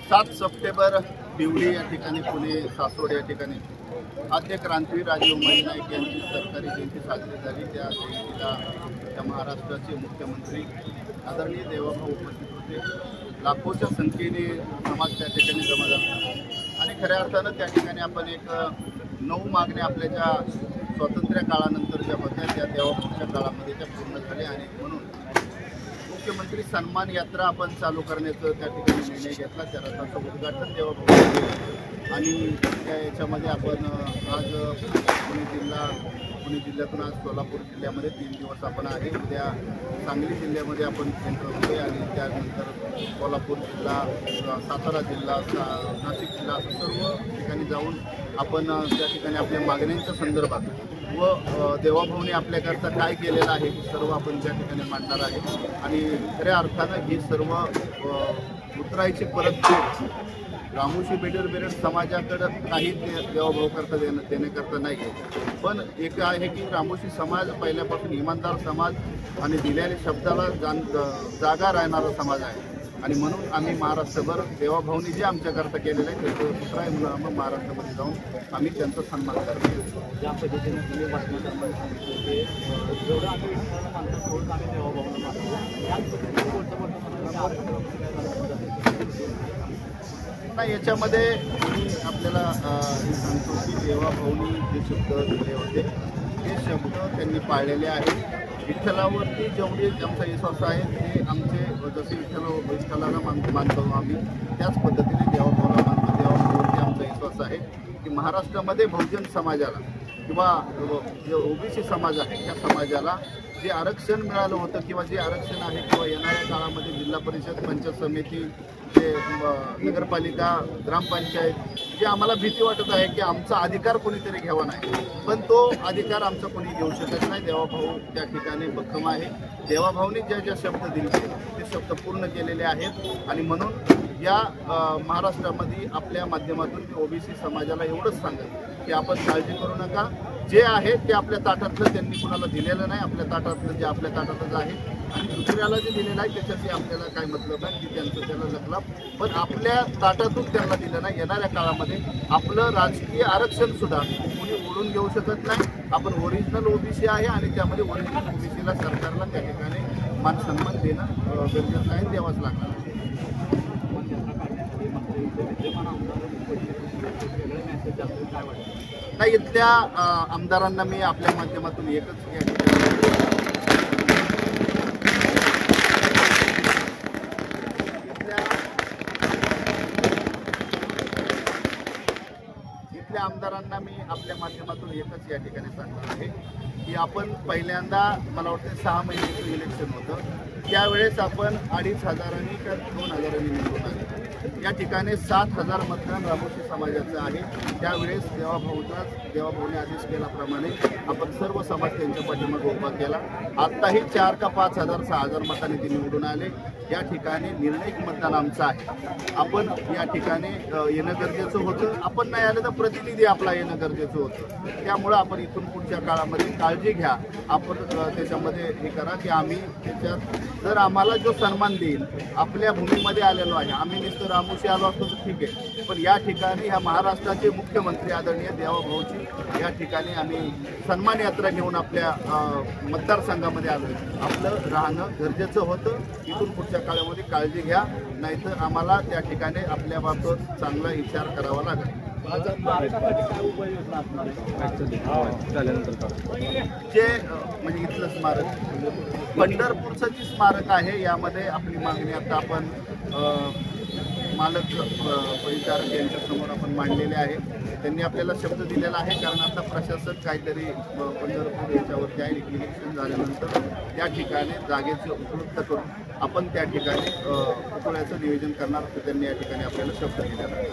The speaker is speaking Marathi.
7 सप्टेंबर पिवळी या ठिकाणी पुणे सासवड या ठिकाणी आद्य क्रांतीवीर राजे उमाजी नाईक यांची सरकारी जयंती साजरी झाली। त्या जयंतीला त्या महाराष्ट्राचे मुख्यमंत्री आदरणीय देवाभाऊ उपस्थित होते। लाखोच्या संख्येने समाज त्या ठिकाणी जमा झाला आणि खऱ्या अर्थानं त्या ठिकाणी आपण एक 9 मागण्या आपल्या ज्या स्वातंत्र्य काळानंतर ज्या होत्या त्या देवाभाऊच्या काळामध्ये त्या पूर्ण झाल्या आणि म्हणून मुख्यमंत्री सन्मान यात्रा आपण चालू करण्याचं त्या ठिकाणी निर्णय घेतला। त्या रथाचं उद्घाटन देवाभाऊ आणि त्या याच्यामध्ये आपण आज पुणे जिल्ह्यातून आज सोलापूर जिल्ह्यामध्ये 3 दिवस आपण आहे। उद्या सांगली जिल्ह्यामध्ये आपण एंटर होतोय आणि त्यानंतर कोल्हापूर जिल्हा, सातारा जिल्हा, नाशिक जिल्हा असं सर्व ठिकाणी जाऊन आपण त्या ठिकाणी आपल्या मागण्यांच्या संदर्भात व देवाभाऊने आपल्याकरता काय केलेलं आहे हे सर्व आपण त्या ठिकाणी मांडणार आहे। आणि खऱ्या अर्थानं ही सर्व उतरायची परतफेड रामोशी बेडर समाजाकडं काही देवाभाऊ करता देण्याकरता नाही आहे, पण एक आहे की रामोशी समाज पहिल्यापासून इमानदार समाज आणि दिलेल्या शब्दाला जागा राहणारा समाज आहे आणि म्हणून आम्ही महाराष्ट्रभर देवाभाऊनी जे आमच्याकरता केलेलं आहे त्याचं दुसरा आहे म्हणून आम्ही महाराष्ट्रामध्ये जाऊन आम्ही त्यांचा सन्मान करतो। ज्या पद्धतीने तुम्ही भाषणाप्रमाणे सांगितलं ते जेवढं आम्ही मानतो तेवढं आम्ही देवाभाऊला मानतो। याच पद्धतीने नाही, याच्यामध्ये मी आपल्याला हे सांगतो की देवाभाऊनी जे शब्द दिले होते ते शब्द त्यांनी पाळलेले आहेत। विठ्ठलावरती जेवढे आमचा विश्वास आहे ते आमचे जसे विठ्ठलाला मानतो आम्ही त्याच पद्धतीने देवाभाऊला मानतो। देवाभाऊवरती आमचा विश्वास आहे की महाराष्ट्रामध्ये बहुजन समाजाला किंवा जे ओबीसी समाज आहे त्या समाजाला जे आरक्षण मिळालं होतं किंवा जे आरक्षण आहे किंवा येणाऱ्या काळामध्ये जिल्हा परिषद, पंचायत समिती, जे नगरपालिका, ग्रामपंचायत जे आम्हाला भीती वाटत आहे की आमचा अधिकार कोणीतरी घ्यावा नाही, पण तो अधिकार आमचा कोणी घेऊ शकत नाही। देवाभाऊ त्या ठिकाणी भक्कम आहे। देवाभाऊने ज्या शब्द दिले ते शब्द पूर्ण केलेले आहेत आणि म्हणून या महाराष्ट्रामध्ये आपल्या माध्यमातून ओबीसी समाजाला एवढंच सांगत की आपण काळजी करू नका, जे आहे ते आपल्या ताटातलं त्यांनी कुणाला दिलेलं नाही, आपल्या ताटातलं जे आपल्या ताटातच आहे आणि दुसऱ्याला जे दिलेलं आहे त्याच्याशी आपल्याला काय मतलब आहे की त्यांचं त्याला लकलाप, पण आपल्या ताटातून त्यांना दिलं नाही। येणाऱ्या काळामध्ये आपलं राजकीय आरक्षण सुद्धा कोणी ओढून घेऊ शकत नाही। आपण ओरिजिनल ओबीसी आहे आणि त्यामध्ये ओरिजिनल ओबीसीला सरकारला त्या ठिकाणी मान सन्मान देणं गरजेचं आहे, द्यावाच लागणार आहे। नाही, इथल्या आमदारांना मी आपल्या माध्यमातून एकच इथल्या आमदारांना मी आपल्या माध्यमातून एकच या ठिकाणी सांगणार आहे की आपण पहिल्यांदा मला वाटतं 6 महिन्याचं इलेक्शन होतं त्यावेळेस आपण 2,500 का 2,000 निवडून आले। या ठिकाणी 7,000 मतदान रामोशी समाजाचं आहे। त्यावेळेस देवाभाऊने आदेश केल्याप्रमाणे आपण सर्व समाज त्यांच्या पाठीमागे उभा केला। आत्ताही 4 का 5,000 6,000 मतांनी ते निवडून आले। या ठिकाणी निर्णायक मतदान आमचं आहे। आपण या ठिकाणी येणं गरजेचं होतं, आपण नाही आलं तर प्रतिनिधी आपला येणं गरजेचं होतं। त्यामुळं आपण इथून पुढच्या काळामध्ये काळजी घ्या, आपण त्याच्यामध्ये हे करा की आम्ही त्याच्यात जर आम्हाला जो सन्मान देईल आपल्या भूमीमध्ये आलेलो आहे, आम्ही नुसतं रामोशी आलो असतो तर ठीक आहे, पण या ठिकाणी ह्या महाराष्ट्राचे मुख्यमंत्री आदरणीय देवाभाऊची या ठिकाणी आम्ही सन्मान यात्रा घेऊन आपल्या मतदारसंघामध्ये आलो आहे। आपलं राहणं गरजेचं होतं। इथून पुढच्या काळामध्ये काळजी घ्या, नाहीतर आम्हाला त्या ठिकाणी आपल्याबाबत चांगला विचार करावा लागेल। जे म्हणजे इथलं स्मारक पंढरपूरचं जे स्मारक आहे यामध्ये आपली मागणी आता आपण मालक परिचारक यांच्यासमोर आपण मांडलेले आहे। त्यांनी आपल्याला शब्द दिलेला आहे कारण आता प्रशासन काहीतरी पंढरपूर याच्यावरती आहे, इलेक्शन झाल्यानंतर त्या ठिकाणी जागेची उपलब्ध करून आपण त्या ठिकाणी पुतळ्याचं नियोजन करणार असं त्यांनी या ठिकाणी आपल्याला शब्द दिलेला आहे।